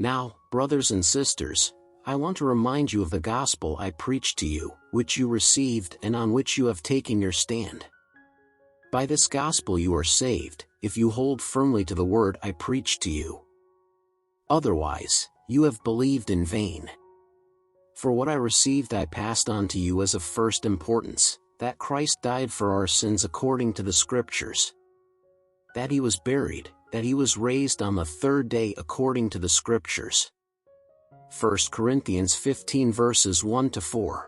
Now, brothers and sisters, I want to remind you of the gospel I preached to you, which you received and on which you have taken your stand. By this gospel you are saved, if you hold firmly to the word I preached to you. Otherwise, you have believed in vain. For what I received I passed on to you as of first importance, that Christ died for our sins according to the Scriptures, that he was buried, that he was raised on the third day according to the Scriptures. 1 Corinthians 15 verses 1-4.